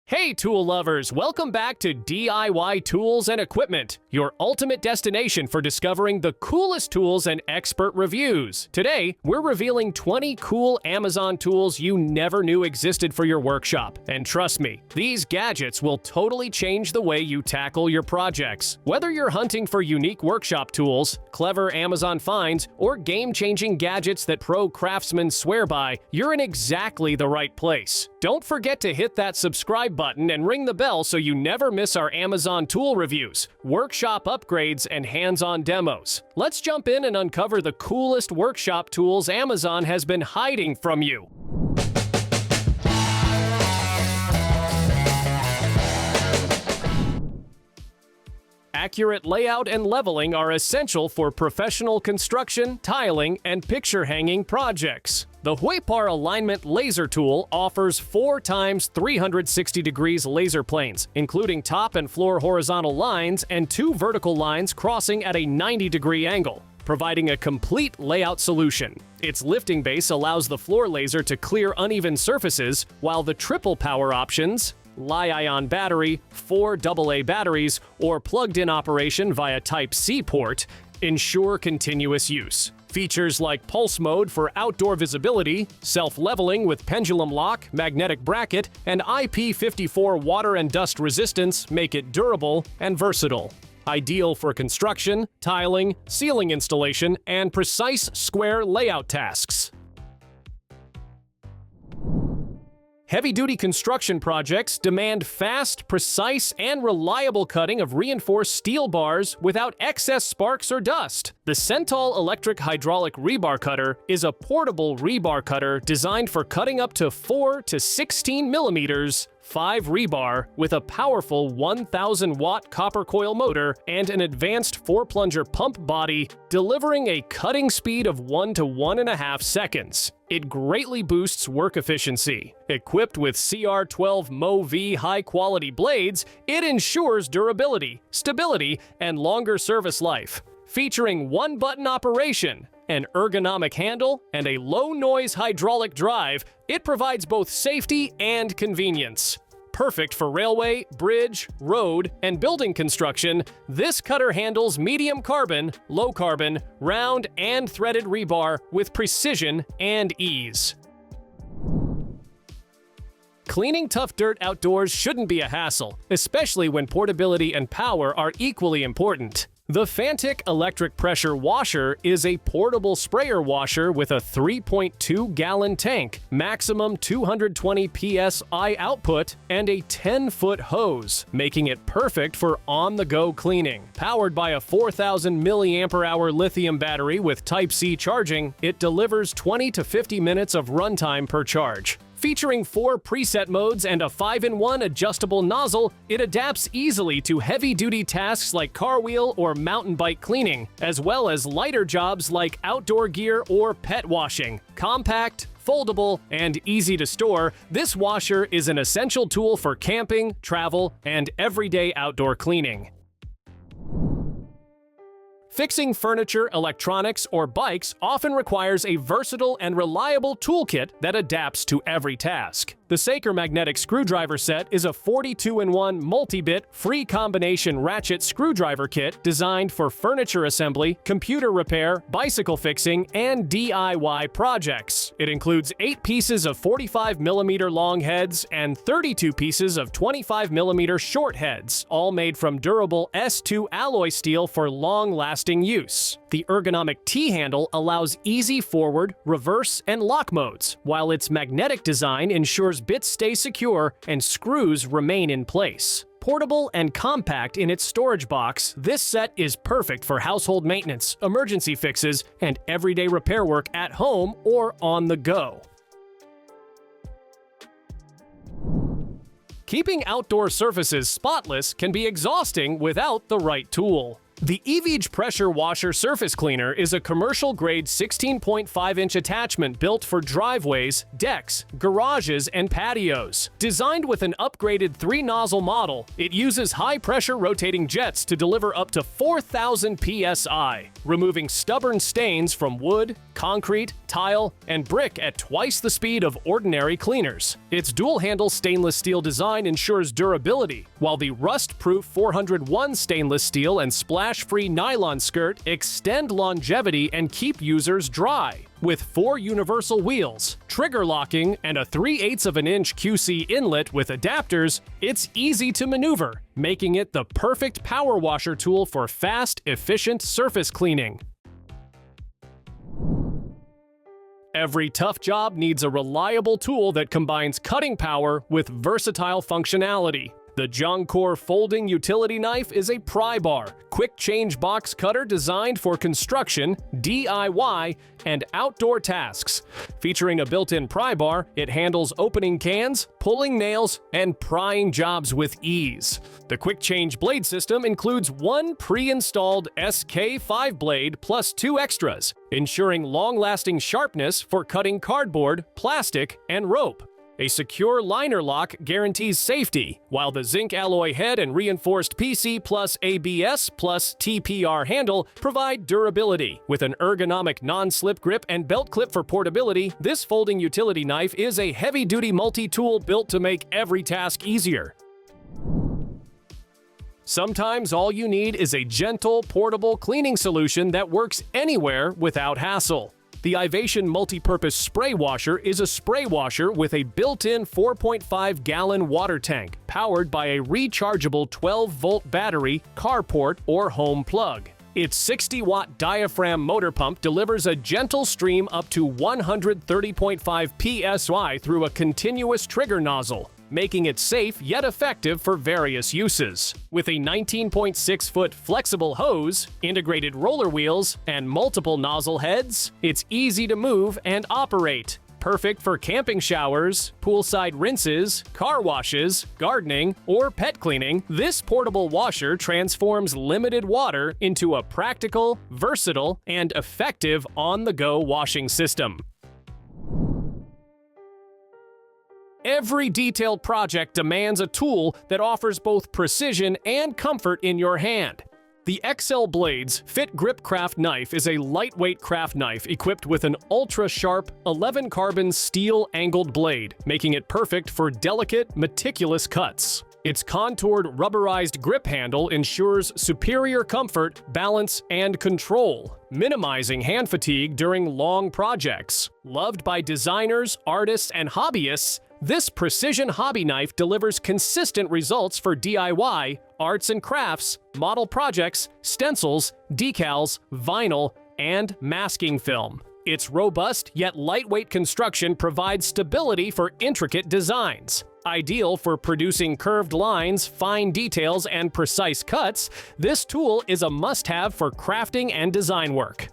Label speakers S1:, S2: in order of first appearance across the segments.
S1: Hey tool lovers, welcome back to DIY Tools and Equipment, your ultimate destination for discovering the coolest tools and expert reviews. Today, we're revealing 20 cool Amazon tools you never knew existed for your workshop. And trust me, these gadgets will totally change the way you tackle your projects. Whether you're hunting for unique workshop tools, clever Amazon finds, or game-changing gadgets that pro craftsmen swear by, you're in exactly the right place. Don't forget to hit that subscribe button and ring the bell so you never miss our Amazon tool reviews, workshop upgrades, and hands-on demos. Let's jump in and uncover the coolest workshop tools Amazon has been hiding from you. Accurate layout and leveling are essential for professional construction, tiling, and picture-hanging projects. The Huepar Alignment Laser Tool offers 4 times 360 degrees laser planes, including top and floor horizontal lines and 2 vertical lines crossing at a 90-degree angle, providing a complete layout solution. Its lifting base allows the floor laser to clear uneven surfaces, while the triple power options, Li-ion battery, 4 AA batteries, or plugged-in operation via Type-C port, ensure continuous use. Features like pulse mode for outdoor visibility, self-leveling with pendulum lock, magnetic bracket, and IP54 water and dust resistance make it durable and versatile. Ideal for construction, tiling, ceiling installation, and precise square layout tasks. Heavy-duty construction projects demand fast, precise, and reliable cutting of reinforced steel bars without excess sparks or dust. The CENTALL electric hydraulic rebar cutter is a portable rebar cutter designed for cutting up to 4 to 16 millimeters 5 rebar with a powerful 1,000-watt copper coil motor and an advanced 4-plunger pump body, delivering a cutting speed of 1 to 1.5 seconds. It greatly boosts work efficiency. Equipped with CR12 MoV high-quality blades, it ensures durability, stability, and longer service life. Featuring one-button operation, an ergonomic handle, and a low-noise hydraulic drive, it provides both safety and convenience. Perfect for railway, bridge, road, and building construction, this cutter handles medium carbon, low carbon, round, and threaded rebar with precision and ease. Cleaning tough dirt outdoors shouldn't be a hassle, especially when portability and power are equally important. The Fanttik electric pressure washer is a portable sprayer washer with a 3.2-gallon tank, maximum 220 psi output, and a 10-foot hose, making it perfect for on-the-go cleaning. Powered by a 4,000 mAh lithium battery with Type-C charging, it delivers 20 to 50 minutes of runtime per charge. Featuring 4 preset modes and a 5-in-1 adjustable nozzle, it adapts easily to heavy-duty tasks like car wheel or mountain bike cleaning, as well as lighter jobs like outdoor gear or pet washing. Compact, foldable, and easy to store, this washer is an essential tool for camping, travel, and everyday outdoor cleaning. Fixing furniture, electronics, or bikes often requires a versatile and reliable toolkit that adapts to every task. The Saker magnetic screwdriver set is a 42-in-1 multi-bit free combination ratchet screwdriver kit designed for furniture assembly, computer repair, bicycle fixing, and DIY projects. It includes 8 pieces of 45mm long heads and 32 pieces of 25mm short heads, all made from durable S2 alloy steel for long-lasting use. The ergonomic T-handle allows easy forward, reverse, and lock modes, while its magnetic design ensures bits stay secure and screws remain in place. Portable and compact in its storage box, this set is perfect for household maintenance, emergency fixes, and everyday repair work at home or on the go. Keeping outdoor surfaces spotless can be exhausting without the right tool. The EVEAGE Pressure Washer Surface Cleaner is a commercial-grade 16.5-inch attachment built for driveways, decks, garages, and patios. Designed with an upgraded 3-nozzle model, it uses high-pressure rotating jets to deliver up to 4,000 psi, removing stubborn stains from wood, concrete, tile, and brick at twice the speed of ordinary cleaners. Its dual-handle stainless steel design ensures durability, while the rust-proof 401 stainless steel and splash-free nylon skirt extend longevity and keep users dry. With 4 universal wheels, trigger locking, and a 3/8 of an inch QC inlet with adapters, it's easy to maneuver, making it the perfect power washer tool for fast, efficient surface cleaning. Every tough job needs a reliable tool that combines cutting power with versatile functionality. The JiangCore folding utility knife is a pry bar, quick change box cutter designed for construction, DIY, and outdoor tasks. Featuring a built-in pry bar, it handles opening cans, pulling nails, and prying jobs with ease. The quick change blade system includes one pre-installed SK5 blade plus 2 extras, ensuring long-lasting sharpness for cutting cardboard, plastic, and rope. A secure liner lock guarantees safety, while the zinc alloy head and reinforced PC plus ABS plus TPR handle provide durability. With an ergonomic non-slip grip and belt clip for portability, this folding utility knife is a heavy-duty multi-tool built to make every task easier. Sometimes all you need is a gentle, portable cleaning solution that works anywhere without hassle. The Ivation Multipurpose Spray Washer is a spray washer with a built-in 4.5-gallon water tank, powered by a rechargeable 12-volt battery, carport, or home plug. Its 60-watt diaphragm motor pump delivers a gentle stream up to 130.5 psi through a continuous trigger nozzle, making it safe yet effective for various uses. With a 19.6-foot flexible hose, integrated roller wheels, and multiple nozzle heads, it's easy to move and operate. Perfect for camping showers, poolside rinses, car washes, gardening, or pet cleaning, this portable washer transforms limited water into a practical, versatile, and effective on-the-go washing system. Every detailed project demands a tool that offers both precision and comfort in your hand. The XL Blades Fit Grip Craft Knife is a lightweight craft knife equipped with an ultra-sharp 11-carbon steel angled blade, making it perfect for delicate, meticulous cuts. Its contoured rubberized grip handle ensures superior comfort, balance, and control, minimizing hand fatigue during long projects. Loved by designers, artists, and hobbyists, this precision hobby knife delivers consistent results for DIY, arts and crafts, model projects, stencils, decals, vinyl, and masking film. Its robust yet lightweight construction provides stability for intricate designs. Ideal for producing curved lines, fine details, and precise cuts, this tool is a must-have for crafting and design work.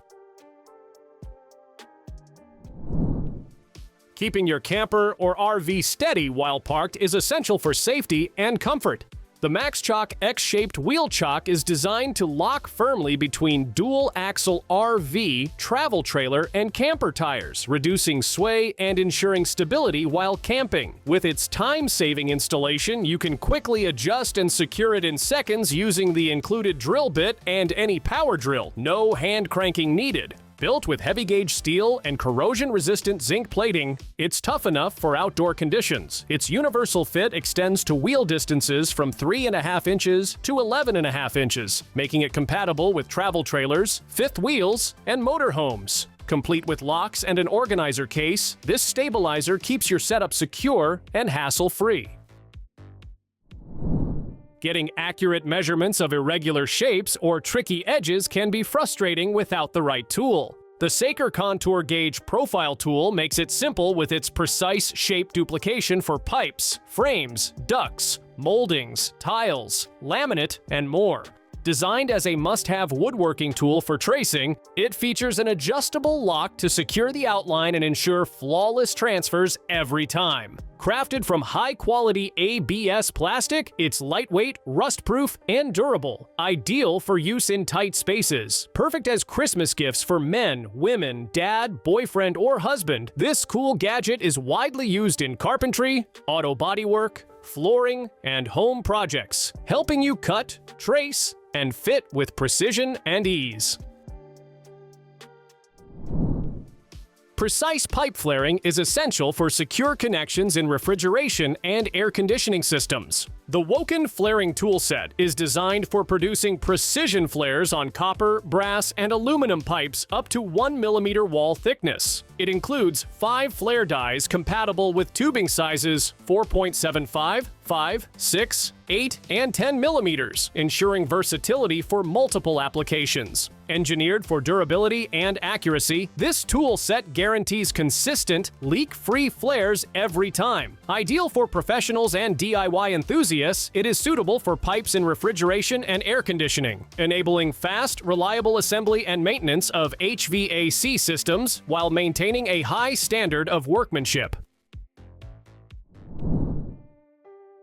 S1: Keeping your camper or RV steady while parked is essential for safety and comfort. The Maxchock X-shaped wheel chock is designed to lock firmly between dual-axle RV, travel trailer, and camper tires, reducing sway and ensuring stability while camping. With its time-saving installation, you can quickly adjust and secure it in seconds using the included drill bit and any power drill. No hand cranking needed. Built with heavy-gauge steel and corrosion-resistant zinc plating, it's tough enough for outdoor conditions. Its universal fit extends to wheel distances from 3.5 inches to 11.5 inches, making it compatible with travel trailers, fifth wheels, and motorhomes. Complete with locks and an organizer case, this stabilizer keeps your setup secure and hassle-free. Getting accurate measurements of irregular shapes or tricky edges can be frustrating without the right tool. The Saker Contour Gauge Profile tool makes it simple with its precise shape duplication for pipes, frames, ducts, moldings, tiles, laminate, and more. Designed as a must-have woodworking tool for tracing, it features an adjustable lock to secure the outline and ensure flawless transfers every time. Crafted from high-quality ABS plastic, it's lightweight, rust-proof, and durable. Ideal for use in tight spaces. Perfect as Christmas gifts for men, women, dad, boyfriend, or husband. This cool gadget is widely used in carpentry, auto bodywork, flooring, and home projects, helping you cut, trace, and fit with precision and ease. Precise pipe flaring is essential for secure connections in refrigeration and air conditioning systems. The WOKIN flaring toolset is designed for producing precision flares on copper, brass, and aluminum pipes up to 1 mm wall thickness. It includes 5 flare dies compatible with tubing sizes 4.75, 5, 6, 8, and 10 mm, ensuring versatility for multiple applications. Engineered for durability and accuracy, this tool set guarantees consistent, leak-free flares every time. Ideal for professionals and DIY enthusiasts, it is suitable for pipes in refrigeration and air conditioning, enabling fast, reliable assembly and maintenance of HVAC systems while maintaining a high standard of workmanship.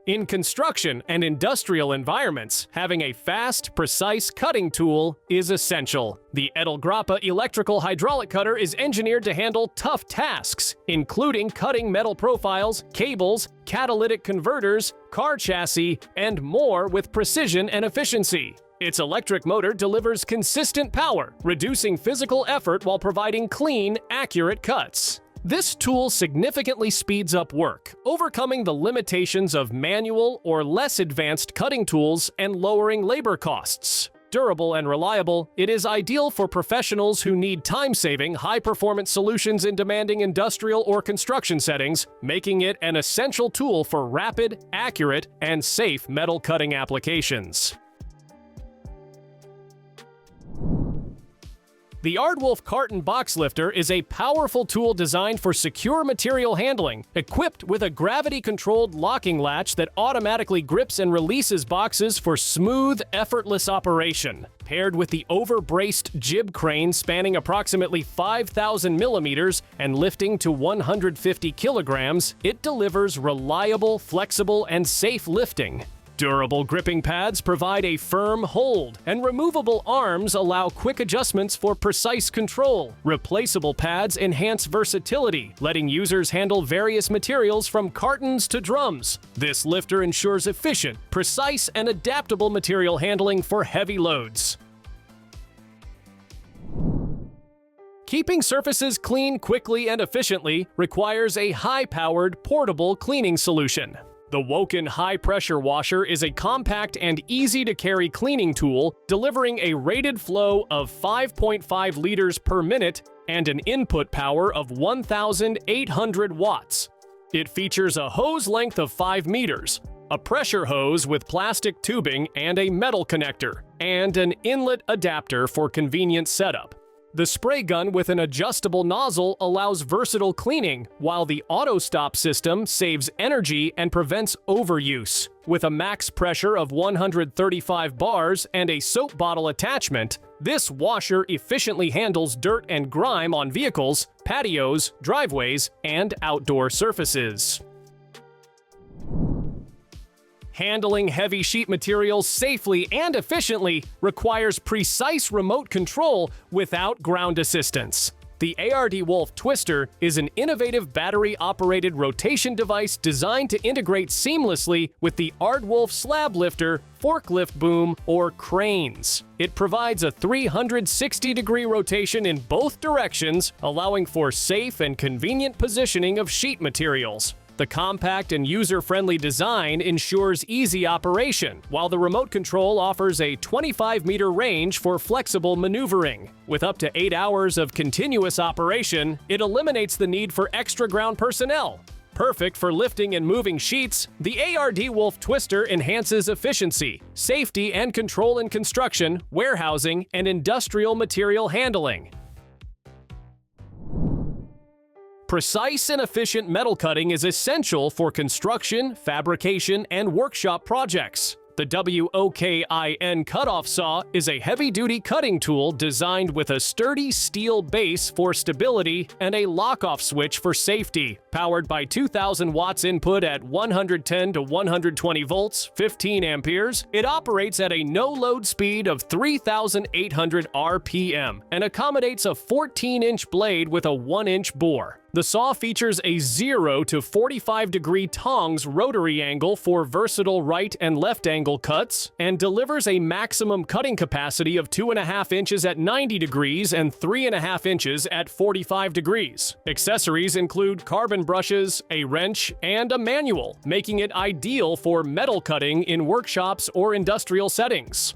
S1: In construction and industrial environments, having a fast, precise cutting tool is essential. The Edilgrappa electrical hydraulic cutter is engineered to handle tough tasks, including cutting metal profiles, cables, catalytic converters, car chassis, and more with precision and efficiency. Its electric motor delivers consistent power, reducing physical effort while providing clean, accurate cuts. This tool significantly speeds up work, overcoming the limitations of manual or less advanced cutting tools and lowering labor costs. Durable and reliable, it is ideal for professionals who need time-saving, high-performance solutions in demanding industrial or construction settings, making it an essential tool for rapid, accurate, and safe metal cutting applications. The ARDWOLF carton box lifter is a powerful tool designed for secure material handling, equipped with a gravity-controlled locking latch that automatically grips and releases boxes for smooth, effortless operation. Paired with the over-braced jib crane spanning approximately 5,000 millimeters and lifting to 150 kilograms, it delivers reliable, flexible, and safe lifting. Durable gripping pads provide a firm hold, and removable arms allow quick adjustments for precise control. Replaceable pads enhance versatility, letting users handle various materials from cartons to drums. This lifter ensures efficient, precise, and adaptable material handling for heavy loads. Keeping surfaces clean quickly and efficiently requires a high-powered, portable cleaning solution. The WOKIN high-pressure washer is a compact and easy-to-carry cleaning tool, delivering a rated flow of 5.5 liters per minute and an input power of 1,800 watts. It features a hose length of 5 meters, a pressure hose with plastic tubing and a metal connector, and an inlet adapter for convenient setup. The spray gun with an adjustable nozzle allows versatile cleaning, while the auto-stop system saves energy and prevents overuse. With a max pressure of 135 bars and a soap bottle attachment, this washer efficiently handles dirt and grime on vehicles, patios, driveways, and outdoor surfaces. Handling heavy sheet materials safely and efficiently requires precise remote control without ground assistance. The ARDWOLF Twister is an innovative battery-operated rotation device designed to integrate seamlessly with the ARDWOLF slab lifter, forklift boom, or cranes. It provides a 360-degree rotation in both directions, allowing for safe and convenient positioning of sheet materials. The compact and user-friendly design ensures easy operation, while the remote control offers a 25-meter range for flexible maneuvering. With up to 8 hours of continuous operation, it eliminates the need for extra ground personnel. Perfect for lifting and moving sheets, the ARDWOLF Twister enhances efficiency, safety, and control in construction, warehousing, and industrial material handling. Precise and efficient metal cutting is essential for construction, fabrication, and workshop projects. The WOKIN cutoff saw is a heavy-duty cutting tool designed with a sturdy steel base for stability and a lock-off switch for safety. Powered by 2,000 watts input at 110 to 120 volts, 15 amperes, it operates at a no-load speed of 3,800 RPM and accommodates a 14-inch blade with a 1-inch bore. The saw features a 0 to 45-degree tongs rotary angle for versatile right and left angle cuts, and delivers a maximum cutting capacity of 2.5 inches at 90 degrees and 3.5 inches at 45 degrees. Accessories include carbon brushes, a wrench, and a manual, making it ideal for metal cutting in workshops or industrial settings.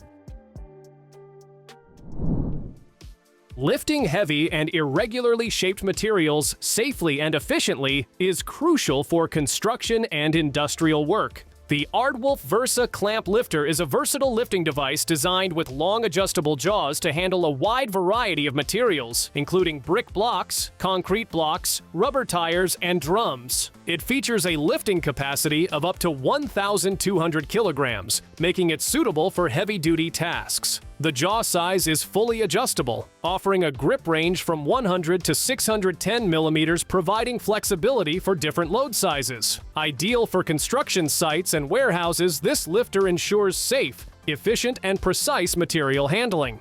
S1: Lifting heavy and irregularly shaped materials safely and efficiently is crucial for construction and industrial work. The ARDWOLF Versa Clamp Lifter is a versatile lifting device designed with long adjustable jaws to handle a wide variety of materials, including brick blocks, concrete blocks, rubber tires, and drums. It features a lifting capacity of up to 1,200 kilograms, making it suitable for heavy-duty tasks. The jaw size is fully adjustable, offering a grip range from 100 to 610 millimeters, providing flexibility for different load sizes. Ideal for construction sites and warehouses, this lifter ensures safe, efficient, and precise material handling.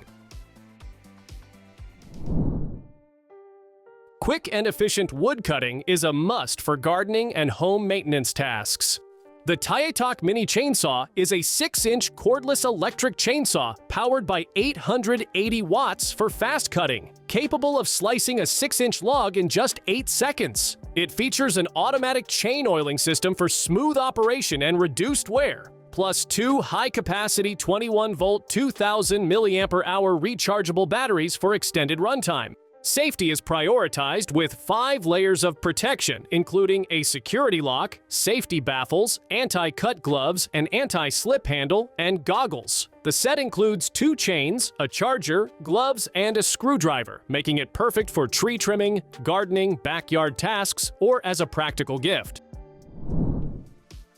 S1: Quick and efficient wood cutting is a must for gardening and home maintenance tasks. The Tietoc Mini Chainsaw is a 6-inch cordless electric chainsaw powered by 880 watts for fast cutting, capable of slicing a 6-inch log in just 8 seconds. It features an automatic chain oiling system for smooth operation and reduced wear, plus 2 high-capacity 21-volt 2,000 mAh rechargeable batteries for extended runtime. Safety is prioritized with 5 layers of protection, including a security lock, safety baffles, anti-cut gloves, an anti-slip handle, and goggles. The set includes 2 chains, a charger, gloves, and a screwdriver, making it perfect for tree trimming, gardening, backyard tasks, or as a practical gift.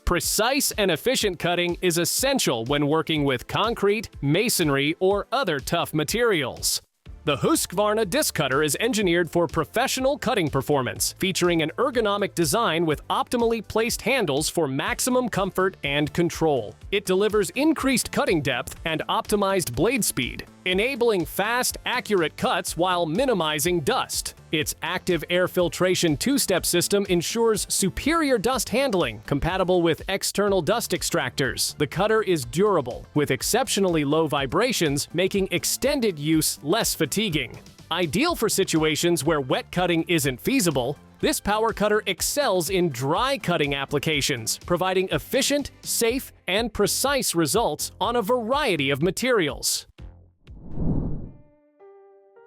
S1: Precise and efficient cutting is essential when working with concrete, masonry, or other tough materials. The Husqvarna disc cutter is engineered for professional cutting performance, featuring an ergonomic design with optimally placed handles for maximum comfort and control. It delivers increased cutting depth and optimized blade speed, enabling fast, accurate cuts while minimizing dust. Its active air filtration 2-step system ensures superior dust handling, compatible with external dust extractors. The cutter is durable, with exceptionally low vibrations, making extended use less fatiguing. Ideal for situations where wet cutting isn't feasible, this power cutter excels in dry cutting applications, providing efficient, safe, and precise results on a variety of materials.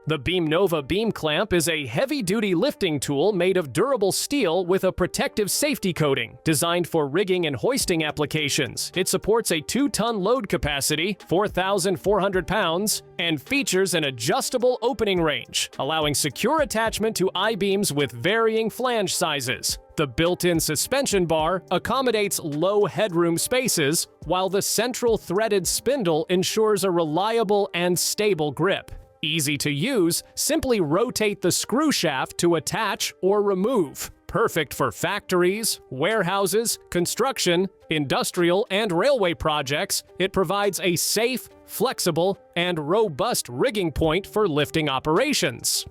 S1: The BEAMNOVA beam clamp is a heavy-duty lifting tool made of durable steel with a protective safety coating, designed for rigging and hoisting applications. It supports a 2-ton load capacity, 4,400 pounds, and features an adjustable opening range, allowing secure attachment to I-beams with varying flange sizes. The built-in suspension bar accommodates low headroom spaces, while the central threaded spindle ensures a reliable and stable grip. Easy to use, simply rotate the screw shaft to attach or remove. Perfect for factories, warehouses, construction, industrial, and railway projects, it provides a safe, flexible, and robust rigging point for lifting operations.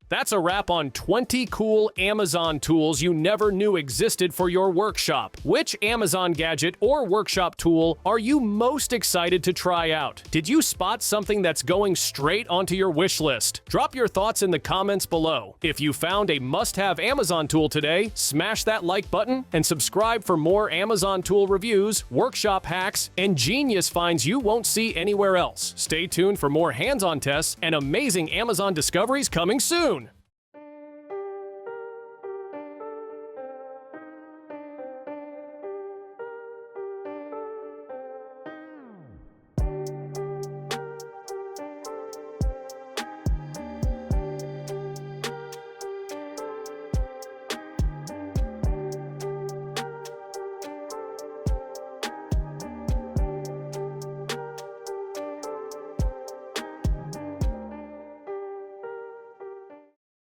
S1: That's a wrap on 20 cool Amazon tools you never knew existed for your workshop. Which Amazon gadget or workshop tool are you most excited to try out? Did you spot something that's going straight onto your wish list? Drop your thoughts in the comments below. If you found a must-have Amazon tool today, smash that like button and subscribe for more Amazon tool reviews, workshop hacks, and genius finds you won't see anywhere else. Stay tuned for more hands-on tests and amazing Amazon discoveries coming soon!